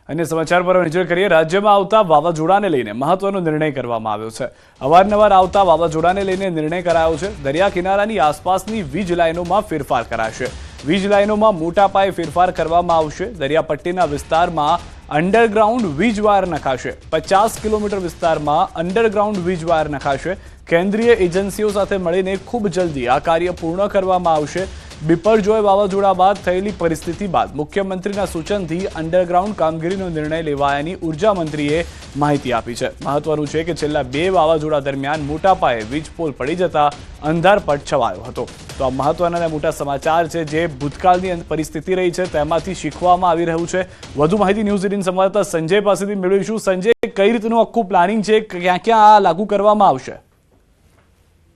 अन्य समाचार पर नजर करिए। राज्य में आवता वावाझोडाने लईने महत्वनो निर्णय करवामां आव्यो छे। अवारनवार आवता वावाझोडाने लईने निर्णय करायो छे। दरिया किनारानी आसपासनी वीज लाइनोमां फेरफार कराशे। वीज लाइनोमां मोटा पाये फेरफार करवामां आवशे। दरियापट्टीना विस्तारमां अंडरग्राउंड वीज वायर नखाशे। 50 किलोमीटर विस्तारमां अंडरग्राउंड वीज वायर नखाशे। केन्द्रीय एजेंसीओ साथे मळीने खूब जल्दी आ कार्य पूर्ण करवामां आवशे। बिपरजोय वावाझोडा बाद थयेली परिस्थिति बाद मुख्यमंत्रीना सूचनथी अंडरग्राउंड कामगीरीनो निर्णय लेवायानी ऊर्जा मंत्रीए माहिती आपी छे। महत्वनुं छे के छेल्ला 2 वावाझोडा दरमियान मोटा पाये वीज पोल पड़ी जता अंधारपट छवायो हतो। तो आ महत्वना अने मोटा समाचार छे जे भूतकाळनी परिस्थिति रही छे तेमांथी शीखवामां आवी रह्युं छे। વધુ માહિતી ન્યૂઝ 18 સંવાદદાતા સંજય પાસેથી મેળવીશું। સંજય, કઈ રીતનું આખું પ્લાનિંગ છે, ક્યાં ક્યાં આ લાગુ કરવામાં આવશે?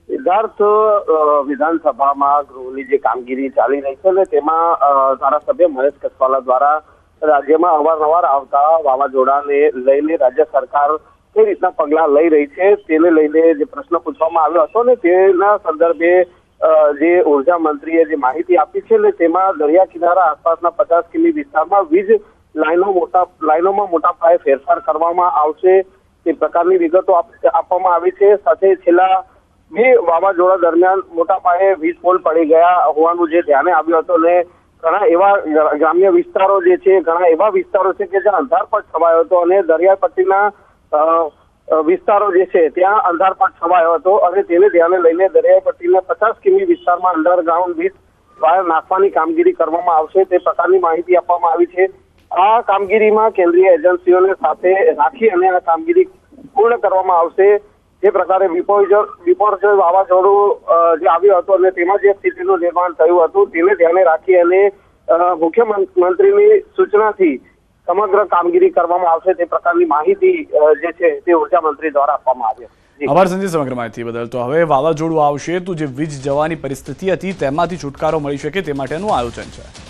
સિદ્ધાર્થ, વિધાનસભામાં ગૃહની જે કામગીરી ચાલી રહી છે ને તેમાં ધારાસભ્ય મહેશ કસવાલા દ્વારા રાજ્યમાં અવારનવાર આવતા વાવાઝોડાને લઈને રાજ્ય સરકાર કઈ રીતના પગલાં લઈ રહી છે તેને લઈને જે પ્રશ્ન પૂછવામાં આવ્યો હતો ને તેના સંદર્ભે જે ઉર્જા મંત્રીએ જે માહિતી આપી છે ને તેમાં દરિયા કિનારા આસપાસના 50 કિમી વિસ્તારમાં વીજ લાઈનોમાં મોટા પાયે ફેરફાર કરવામાં આવશે તે પ્રકારની વિગતો આપવામાં આવી છે। સાથે છેલ્લા 2 વાવાઝોડા દરમિયાન મોટા પાયે વીજ પોલ પડી ગયા હોવાનું જે ધ્યાને આવ્યું હતું ને ઘણા એવા ગ્રામ્ય વિસ્તારો જે છે, ઘણા એવા વિસ્તારો છે કે જ્યાં અંધારપટ છવાયો હતો અને દરિયાપટ્ટીના વિસ્તારો જે છે ત્યાં અંધારપટ છવાયો હતો અને તેને ધ્યાને લઈને દરિયાપટ્ટીના 50 કિમી વિસ્તારમાં અંડરગ્રાઉન્ડ વીજ વાયર નાખવાની કામગીરી કરવામાં આવશે તે પ્રકારની માહિતી આપવામાં આવી છે। આ કામગીરીમાં કેન્દ્રીય એજન્સીઓને સાથે રાખી અને આ કામગીરી પૂર્ણ કરવામાં આવશે। જે પ્રકારે વિપર્જોય વાવાઝોડું જે આવ્યું હતું અને તેમાં જે સ્થિતિનું નિર્માણ થયું હતું તેને ધ્યાને રાખી અને મુખ્યમંત્રીની સૂચનાથી સમગ્ર કામગીરી કરવામાં આવશે તે પ્રકારની માહિતી જે છે તે ઉર્જા મંત્રી દ્વારા આપવામાં આવી હતી। આભાર સંજય સમગ્ર માહિતી બદલ। તો હવે વાવાઝોડું આવશે તો જે વીજ જવાની પરિસ્થિતિ હતી તેમાંથી છુટકારો મળી શકે તે માટેનું આયોજન છે।